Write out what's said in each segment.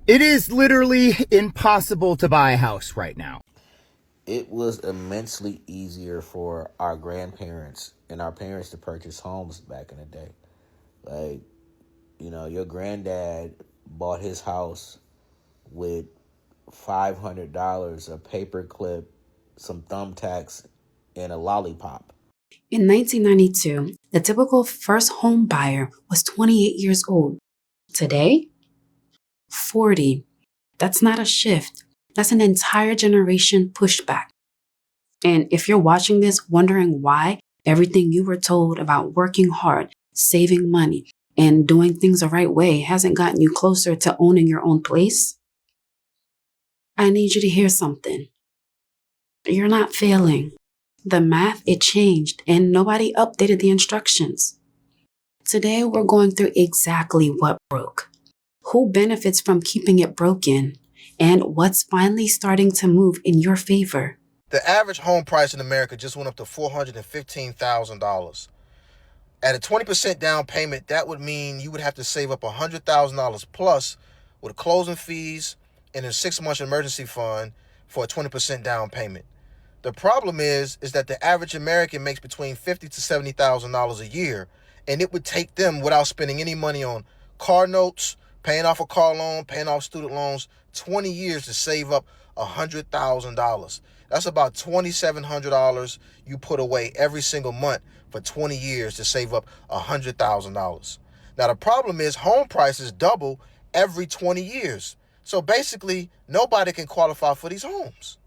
It is literally impossible to buy a house right now. It was immensely easier for our grandparents and our parents to purchase homes back in the day. Like, your granddad bought his house with $500, a paper clip, some thumbtacks, and a lollipop. In 1992, the typical first home buyer was 28 years old. Today, 40. That's not a shift. That's an entire generation pushed back. And if you're watching this wondering why everything you were told about working hard, saving money, and doing things the right way hasn't gotten you closer to owning your own place, I need you to hear something. You're not failing. The math, it changed, and nobody updated the instructions. Today, we're going through exactly what broke, who benefits from keeping it broken, and what's finally starting to move in your favor. The average home price in America just went up to $415,000. At a 20% down payment, that would mean you would have to save up $100,000 plus with closing fees and a 6-month emergency fund for a 20% down payment. The problem is that the average American makes between $50,000 to $70,000 a year, and it would take them, without spending any money on car notes, paying off a car loan, paying off student loans, 20 years to save up $100,000. That's about $2,700 you put away every single month for 20 years to save up $100,000. Now, the problem is home prices double every 20 years. So basically, nobody can qualify for these homes.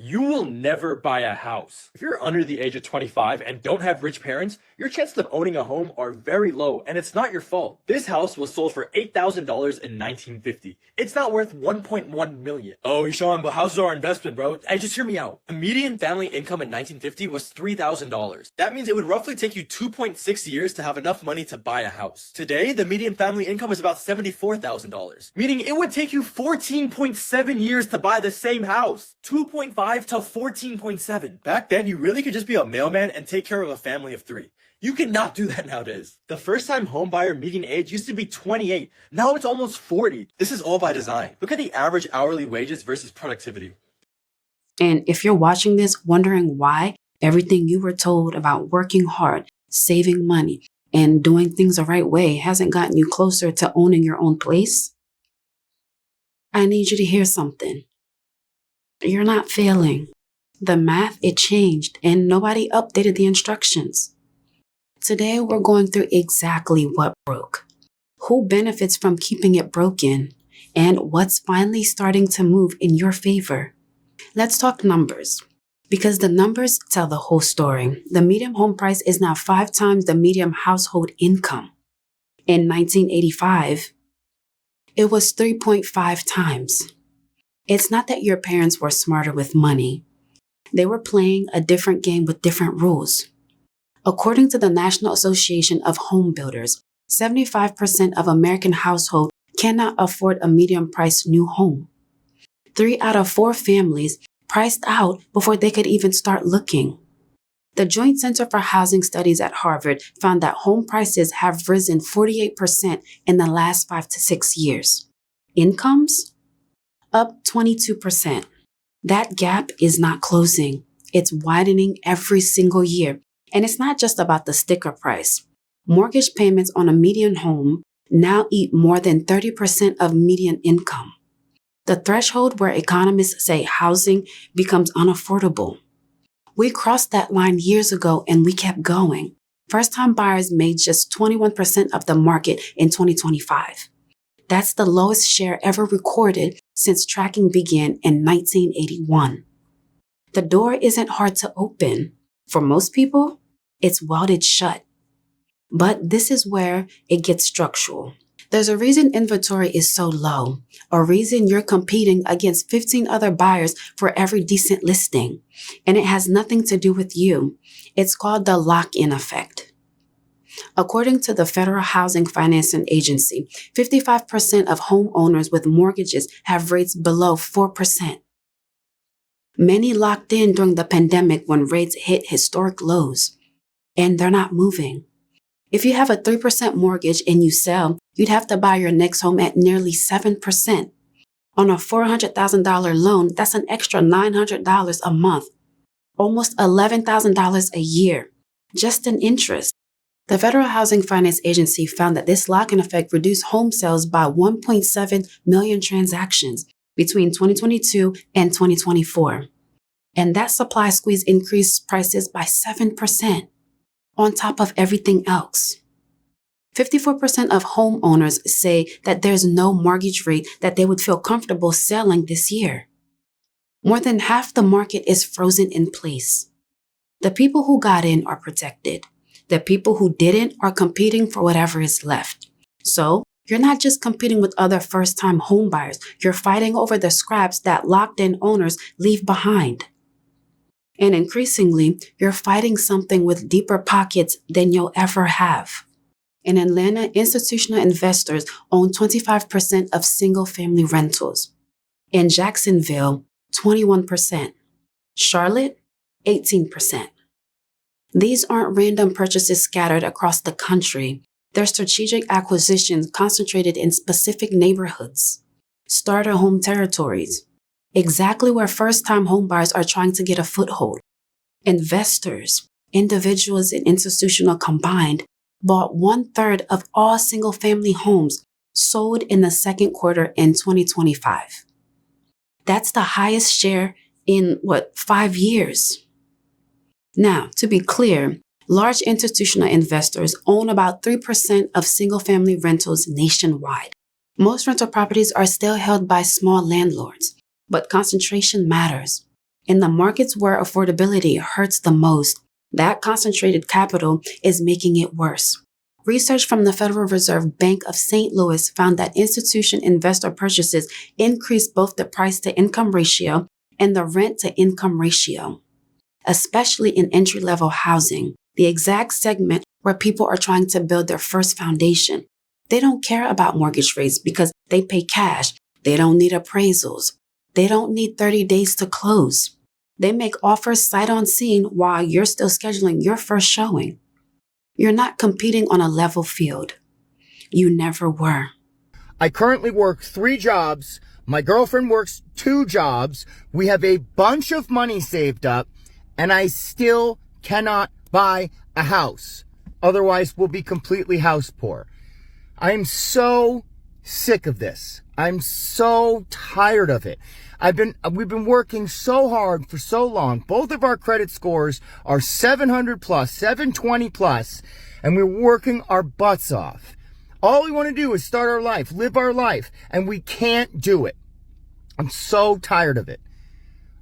You will never buy a house. If you're under the age of 25 and don't have rich parents, your chances of owning a home are very low, and it's not your fault. This house was sold for $8,000 in 1950. It's not worth $1.1 million. Oh, Sean, but houses are investment, bro. Hey, just hear me out. A median family income in 1950 was $3,000. That means it would roughly take you 2.6 years to have enough money to buy a house. Today, the median family income is about $74,000, meaning it would take you 14.7 years to buy the same house. 2.5 to 14.7. Back then, you really could just be a mailman and take care of a family of 3. You cannot do that nowadays. The first-time homebuyer median age used to be 28. Now it's almost 40. This is all by design. Look at the average hourly wages versus productivity. And if you're watching this wondering why everything you were told about working hard, saving money, and doing things the right way hasn't gotten you closer to owning your own place, I need you to hear something. You're not failing. The math, it changed, and nobody updated the instructions. Today, we're going through exactly what broke, who benefits from keeping it broken, and what's finally starting to move in your favor. Let's talk numbers, because the numbers tell the whole story. The median home price is now 5 times the median household income. In 1985, it was 3.5 times. It's not that your parents were smarter with money. They were playing a different game with different rules. According to the National Association of Home Builders, 75% of American households cannot afford a medium-priced new home. 3 out of 4 families priced out before they could even start looking. The Joint Center for Housing Studies at Harvard found that home prices have risen 48% in the last 5 to 6 years. Incomes? Up 22%. That gap is not closing. It's widening every single year. And it's not just about the sticker price. Mortgage payments on a median home now eat more than 30% of median income. The threshold where economists say housing becomes unaffordable. We crossed that line years ago and we kept going. First-time buyers made just 21% of the market in 2025. That's the lowest share ever recorded since tracking began in 1981. The door isn't hard to open. For most people, it's welded shut. But this is where it gets structural. There's a reason inventory is so low, a reason you're competing against 15 other buyers for every decent listing. And it has nothing to do with you. It's called the lock-in effect. According to the Federal Housing Financing Agency, 55% of homeowners with mortgages have rates below 4%. Many locked in during the pandemic when rates hit historic lows, and they're not moving. If you have a 3% mortgage and you sell, you'd have to buy your next home at nearly 7%. On a $400,000 loan, that's an extra $900 a month, almost $11,000 a year, just in interest. The Federal Housing Finance Agency found that this lock-in effect reduced home sales by 1.7 million transactions between 2022 and 2024. And that supply squeeze increased prices by 7% on top of everything else. 54% of homeowners say that there's no mortgage rate that they would feel comfortable selling this year. More than half the market is frozen in place. The people who got in are protected. The people who didn't are competing for whatever is left. So you're not just competing with other first-time homebuyers. You're fighting over the scraps that locked-in owners leave behind. And increasingly, you're fighting something with deeper pockets than you'll ever have. In Atlanta, institutional investors own 25% of single-family rentals. In Jacksonville, 21%. Charlotte, 18%. These aren't random purchases scattered across the country. They're strategic acquisitions concentrated in specific neighborhoods, starter home territories, exactly where first-time homebuyers are trying to get a foothold. Investors, individuals and institutional combined, bought 1/3 of all single-family homes sold in the second quarter in 2025. That's the highest share in, 5 years? Now, to be clear, large institutional investors own about 3% of single-family rentals nationwide. Most rental properties are still held by small landlords, but concentration matters. In the markets where affordability hurts the most, that concentrated capital is making it worse. Research from the Federal Reserve Bank of St. Louis found that institution investor purchases increased both the price-to-income ratio and the rent-to-income ratio, especially in entry-level housing, the exact segment where people are trying to build their first foundation. They don't care about mortgage rates because they pay cash. They don't need appraisals. They don't need 30 days to close. They make offers sight unseen while you're still scheduling your first showing. You're not competing on a level field. You never were. I currently work 3 jobs. My girlfriend works 2 jobs. We have a bunch of money saved up, and I still cannot buy a house. Otherwise, we'll be completely house poor. I'm so sick of this. I'm so tired of it. We've been working so hard for so long. Both of our credit scores are 700 plus, 720 plus, and we're working our butts off. All we want to do is start our life, live our life, and we can't do it. I'm so tired of it.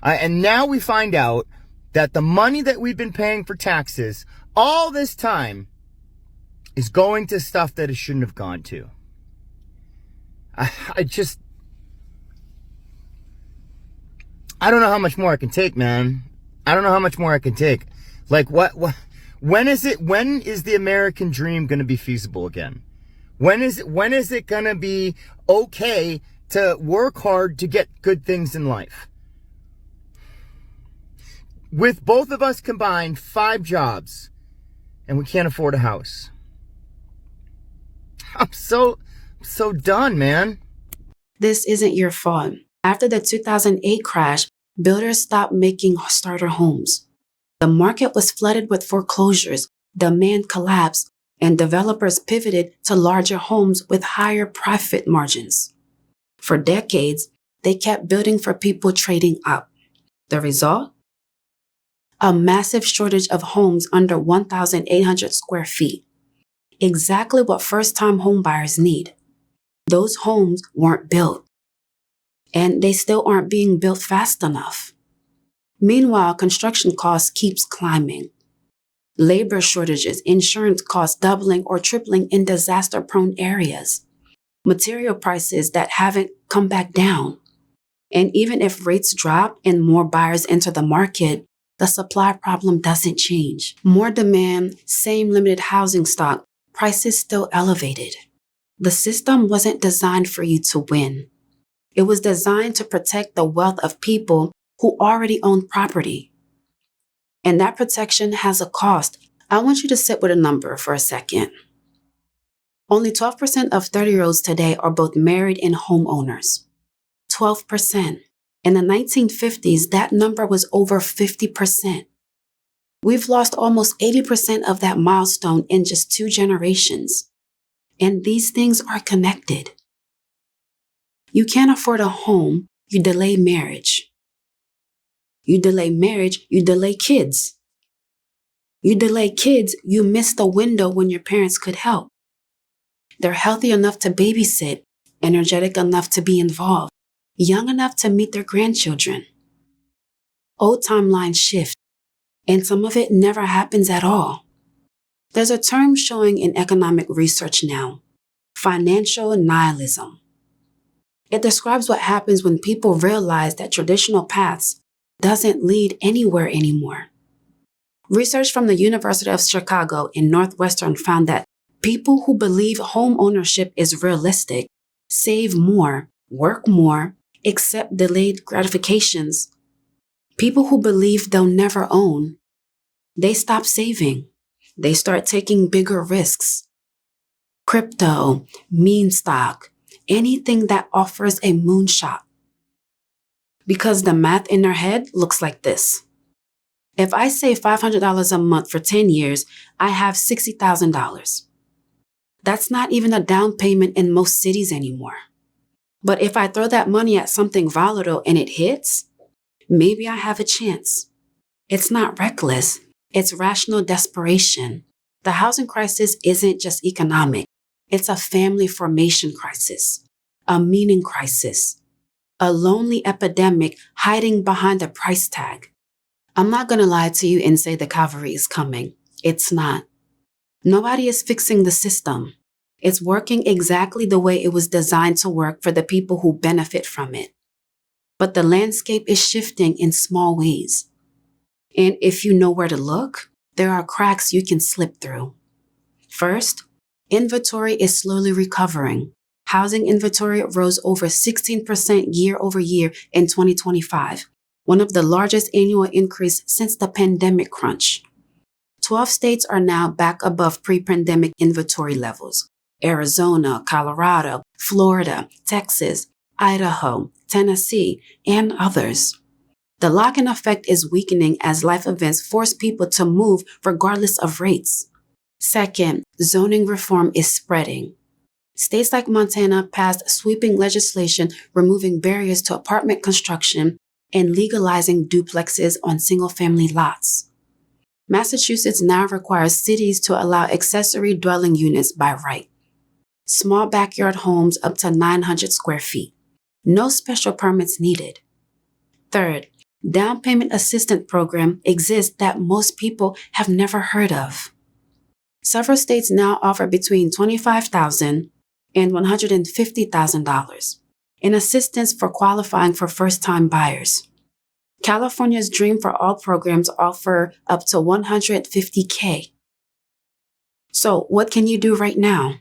And now we find out that the money that we've been paying for taxes all this time is going to stuff that it shouldn't have gone to. I don't know how much more I can take, man. I don't know how much more I can take. Like, when is the American dream going to be feasible again? When is it going to be okay to work hard to get good things in life? With both of us combined, 5 jobs, and we can't afford a house. I'm so done, man. This isn't your fault. After the 2008 crash, builders stopped making starter homes. The market was flooded with foreclosures, demand collapsed, and developers pivoted to larger homes with higher profit margins. For decades, they kept building for people trading up. The result? A massive shortage of homes under 1,800 square feet. Exactly what first-time homebuyers need. Those homes weren't built. And they still aren't being built fast enough. Meanwhile, construction costs keeps climbing. Labor shortages, insurance costs doubling or tripling in disaster-prone areas. Material prices that haven't come back down. And even if rates drop and more buyers enter the market, the supply problem doesn't change. More demand, same limited housing stock, prices still elevated. The system wasn't designed for you to win. It was designed to protect the wealth of people who already own property. And that protection has a cost. I want you to sit with a number for a second. Only 12% of 30-year-olds today are both married and homeowners. 12%. In the 1950s, that number was over 50%. We've lost almost 80% of that milestone in just 2 generations. And these things are connected. You can't afford a home, you delay marriage. You delay marriage, you delay kids. You delay kids, you miss the window when your parents could help. They're healthy enough to babysit, energetic enough to be involved, young enough to meet their grandchildren. Old timelines shift, and some of it never happens at all. There's a term showing in economic research now, financial nihilism. It describes what happens when people realize that traditional paths doesn't lead anywhere anymore. Research from the University of Chicago in Northwestern found that people who believe home ownership is realistic save more, work more, accept delayed gratifications. People who believe they'll never own, they stop saving. They start taking bigger risks. Crypto, meme stock, anything that offers a moonshot. Because the math in their head looks like this. If I save $500 a month for 10 years, I have $60,000. That's not even a down payment in most cities anymore. But if I throw that money at something volatile and it hits, maybe I have a chance. It's not reckless. It's rational desperation. The housing crisis isn't just economic. It's a family formation crisis, a meaning crisis, a lonely epidemic hiding behind a price tag. I'm not going to lie to you and say the cavalry is coming. It's not. Nobody is fixing the system. It's working exactly the way it was designed to work for the people who benefit from it. But the landscape is shifting in small ways. And if you know where to look, there are cracks you can slip through. First, inventory is slowly recovering. Housing inventory rose over 16% year over year in 2025, one of the largest annual increase since the pandemic crunch. 12 states are now back above pre-pandemic inventory levels. Arizona, Colorado, Florida, Texas, Idaho, Tennessee, and others. The lock-in effect is weakening as life events force people to move regardless of rates. Second, zoning reform is spreading. States like Montana passed sweeping legislation removing barriers to apartment construction and legalizing duplexes on single-family lots. Massachusetts now requires cities to allow accessory dwelling units by right. Small backyard homes up to 900 square feet. No special permits needed. Third, down payment assistance program exists that most people have never heard of. Several states now offer between $25,000 and $150,000 in assistance for qualifying for first-time buyers. California's Dream for All programs offer up to $150K. So what can you do right now?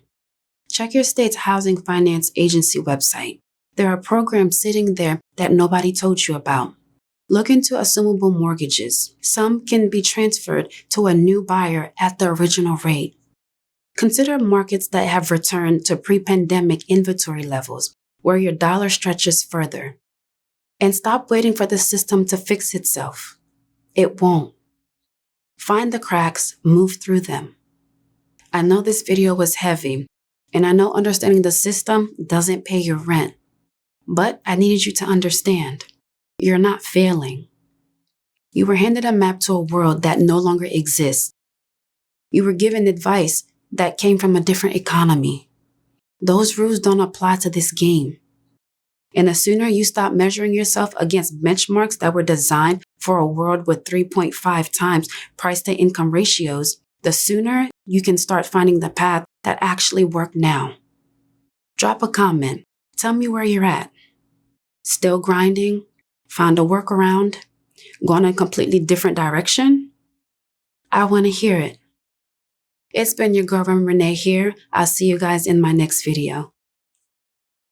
Check your state's housing finance agency website. There are programs sitting there that nobody told you about. Look into assumable mortgages. Some can be transferred to a new buyer at the original rate. Consider markets that have returned to pre-pandemic inventory levels, where your dollar stretches further. And stop waiting for the system to fix itself. It won't. Find the cracks, move through them. I know this video was heavy, and I know understanding the system doesn't pay your rent. But I needed you to understand. You're not failing. You were handed a map to a world that no longer exists. You were given advice that came from a different economy. Those rules don't apply to this game. And the sooner you stop measuring yourself against benchmarks that were designed for a world with 3.5 times price-to-income ratios, the sooner you can start finding the path that actually work now. Drop a comment. Tell me where you're at. Still grinding? Found a workaround? Gone in a completely different direction? I want to hear it. It's been your girl Rene here. I'll see you guys in my next video.